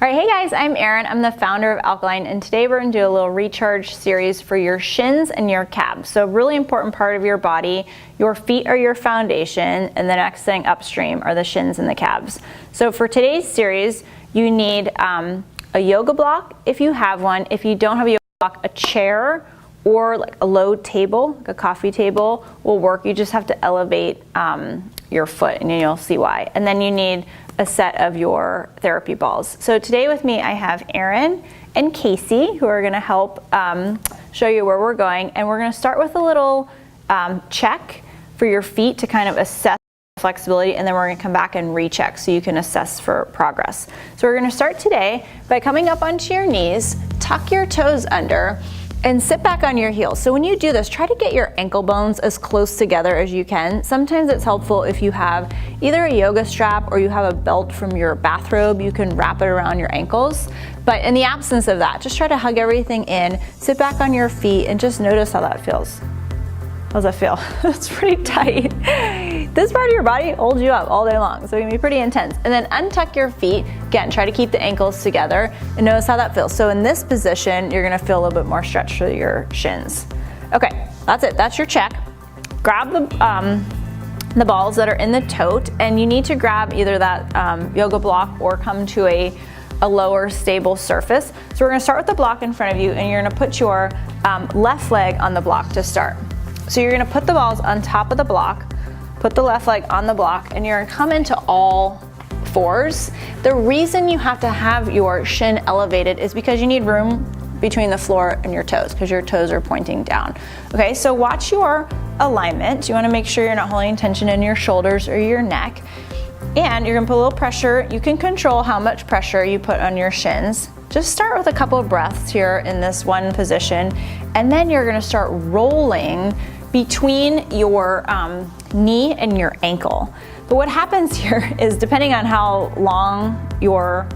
All right, hey guys, I'm Erin. I'm the founder of Alkalign, and today we're gonna do a little recharge series for your shins and your calves. So a really important part of your body. Your feet are your foundation, and the next thing upstream are the shins and the calves. So for today's series, you need a yoga block if you have one. If you don't have a yoga block, a chair or like a low table, like a coffee table will work. You just have to elevate your foot and you'll see why. And then you need a set of your therapy balls. So today with me I have Erin and Casey who are gonna help show you where we're going, and we're gonna start with a little check for your feet to kind of assess flexibility, and then we're gonna come back and recheck so you can assess for progress. So we're gonna start today by coming up onto your knees, tuck your toes under, and sit back on your heels. So when you do this, try to get your ankle bones as close together as you can. Sometimes it's helpful if you have either a yoga strap or you have a belt from your bathrobe, you can wrap it around your ankles. But in the absence of that, just try to hug everything in, sit back on your feet, and just notice how that feels. How's that feel? It's pretty tight. This part of your body holds you up all day long, so it can be pretty intense. And then untuck your feet. Again, try to keep the ankles together and notice how that feels. So in this position, you're gonna feel a little bit more stretch through your shins. Okay, that's it, that's your check. Grab the balls that are in the tote, and you need to grab either that yoga block or come to a lower stable surface. So we're gonna start with the block in front of you, and you're gonna put your left leg on the block to start. So you're gonna put the balls on top of the block, put the left leg on the block, and you're gonna come into all fours. The reason you have to have your shin elevated is because you need room between the floor and your toes, because your toes are pointing down. Okay, so watch your alignment. You wanna make sure you're not holding tension in your shoulders or your neck. And you're gonna put a little pressure. You can control how much pressure you put on your shins. Just start with a couple of breaths here in this one position, and then you're gonna start rolling between your knee and your ankle. But what happens here is, depending on how long your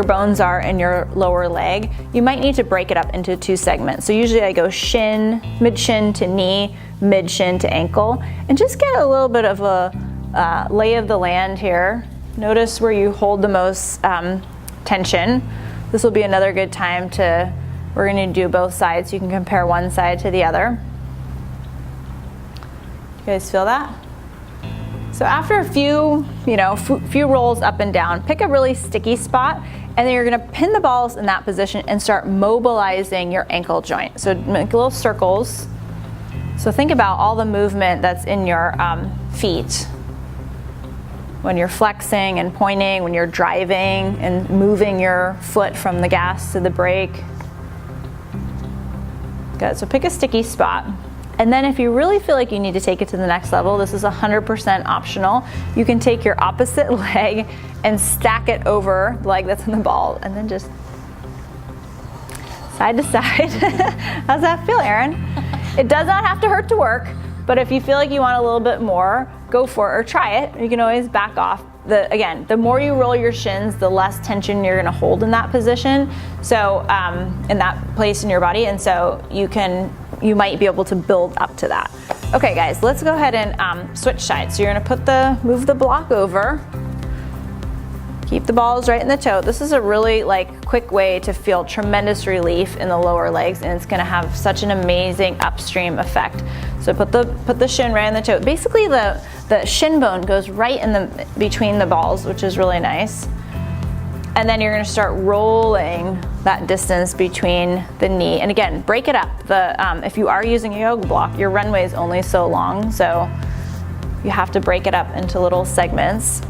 bones are in your lower leg, you might need to break it up into two segments. So usually I go shin, mid-shin to knee, mid-shin to ankle, and just get a little bit of a lay of the land here. Notice where you hold the most tension. This will be another good time we're gonna do both sides. You can compare one side to the other. You guys feel that? So after a few rolls up and down, pick a really sticky spot, and then you're gonna pin the balls in that position and start mobilizing your ankle joint. So make little circles. So think about all the movement that's in your feet. When you're flexing and pointing, when you're driving and moving your foot from the gas to the brake. Good, so pick a sticky spot. And then if you really feel like you need to take it to the next level, this is 100% optional. You can take your opposite leg and stack it over the leg that's in the ball, and then just side to side. How's that feel, Erin? It does not have to hurt to work, but if you feel like you want a little bit more, go for it or try it. You can always back off. Again, the more you roll your shins, the less tension you're gonna hold in that position. So in that place in your body, and so you might be able to build up to that. Okay guys, let's go ahead and switch sides. So you're gonna move the block over, keep the balls right in the toe. This is a really quick way to feel tremendous relief in the lower legs, and it's gonna have such an amazing upstream effect. So put the shin right in the toe. Basically the shin bone goes right in between the balls, which is really nice. And then you're gonna start rolling that distance between the knee. And again, break it up. If you are using a yoga block, your runway is only so long, so you have to break it up into little segments.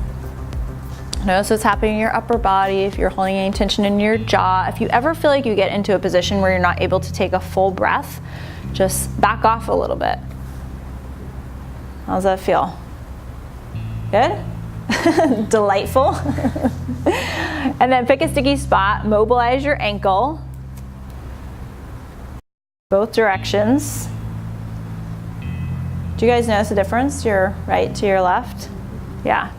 Notice what's happening in your upper body, if you're holding any tension in your jaw. If you ever feel like you get into a position where you're not able to take a full breath, just back off a little bit. How's that feel? Good? Delightful. And then pick a sticky spot, mobilize your ankle, both directions. Do you guys notice the difference? Your right to your left? Yeah.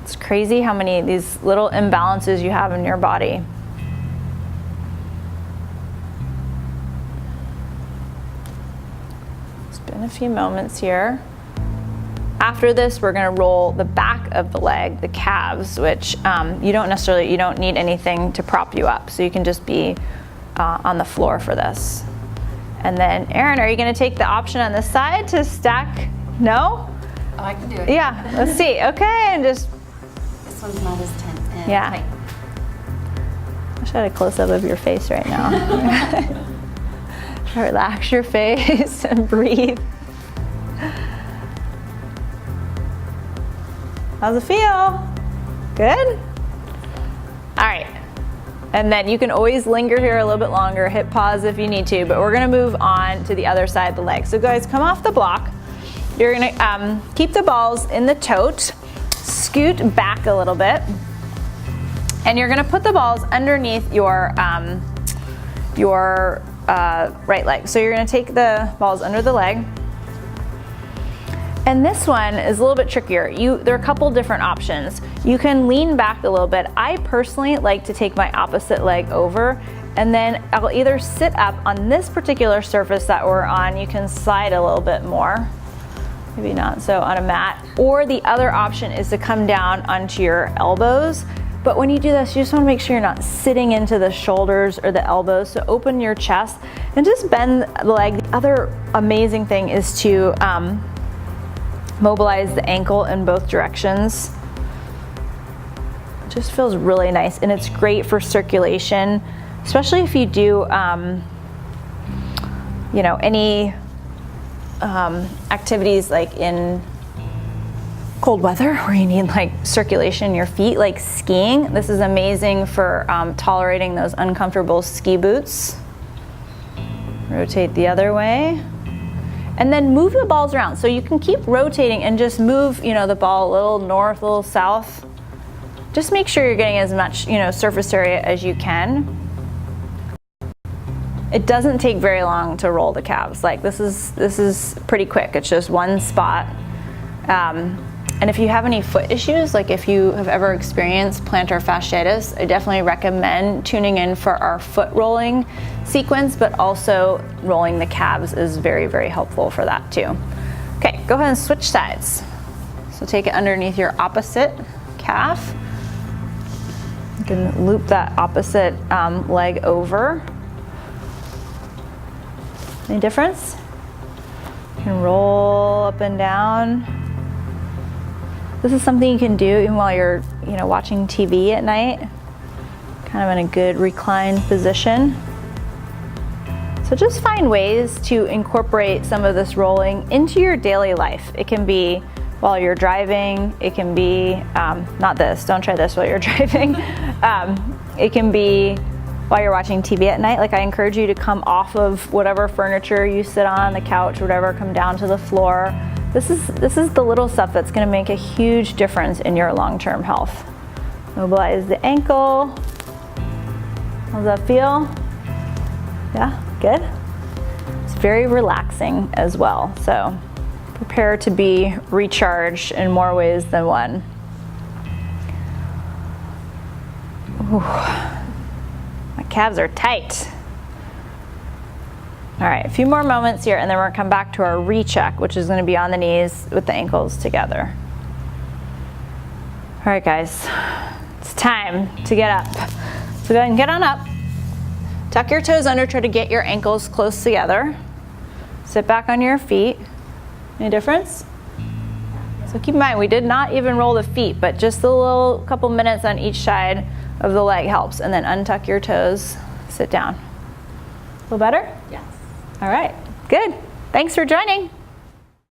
It's crazy how many of these little imbalances you have in your body. Spend a few moments here. After this, we're gonna roll the back of the leg, the calves, which you don't need anything to prop you up. So you can just be on the floor for this. And then, Erin, are you gonna take the option on this side to stack? No? Oh, I can do it. Yeah, let's see. Okay, and just. This one's not as tense. Yeah. Tight. I should have a close-up of your face right now. Relax your face and breathe. How's it feel? Good? All right. And then you can always linger here a little bit longer, hit pause if you need to, but we're gonna move on to the other side of the leg. So guys, come off the block. You're gonna keep the balls in the tote, scoot back a little bit, and you're gonna put the balls underneath your right leg. So you're gonna take the balls under the leg. And this one is a little bit trickier. There are a couple different options. You can lean back a little bit. I personally like to take my opposite leg over, and then I'll either sit up on this particular surface that we're on. You can slide a little bit more, maybe not so on a mat, or the other option is to come down onto your elbows. But when you do this, you just want to make sure you're not sitting into the shoulders or the elbows. So open your chest and just bend the leg. The other amazing thing is to mobilize the ankle in both directions. It just feels really nice, and it's great for circulation, especially if you do any activities like in cold weather where you need like circulation in your feet, like skiing. This is amazing for tolerating those uncomfortable ski boots. Rotate the other way. And then move the balls around. So you can keep rotating and just move, the ball a little north, a little south. Just make sure you're getting as much, surface area as you can. It doesn't take very long to roll the calves. Like this is pretty quick. It's just one spot. And if you have any foot issues, like if you have ever experienced plantar fasciitis, I definitely recommend tuning in for our foot rolling sequence, but also rolling the calves is very, very helpful for that too. Okay, go ahead and switch sides. So take it underneath your opposite calf. You can loop that opposite leg over. Any difference? You can roll up and down. This is something you can do even while you're, watching TV at night, kind of in a good reclined position. So just find ways to incorporate some of this rolling into your daily life. It can be while you're driving. It can be, not this, don't try this while you're driving. It can be while you're watching TV at night. Like I encourage you to come off of whatever furniture you sit on, the couch, whatever, come down to the floor. This is the little stuff that's gonna make a huge difference in your long-term health. Mobilize the ankle. How does that feel? Yeah, good? It's very relaxing as well. So prepare to be recharged in more ways than one. Ooh, my calves are tight. All right, a few more moments here, and then we're gonna come back to our recheck, which is gonna be on the knees with the ankles together. All right, guys, it's time to get up. So go ahead and get on up. Tuck your toes under, try to get your ankles close together. Sit back on your feet. Any difference? So keep in mind, we did not even roll the feet, but just a little couple minutes on each side of the leg helps. And then untuck your toes, sit down. A little better? Yes. All right, good. Thanks for joining.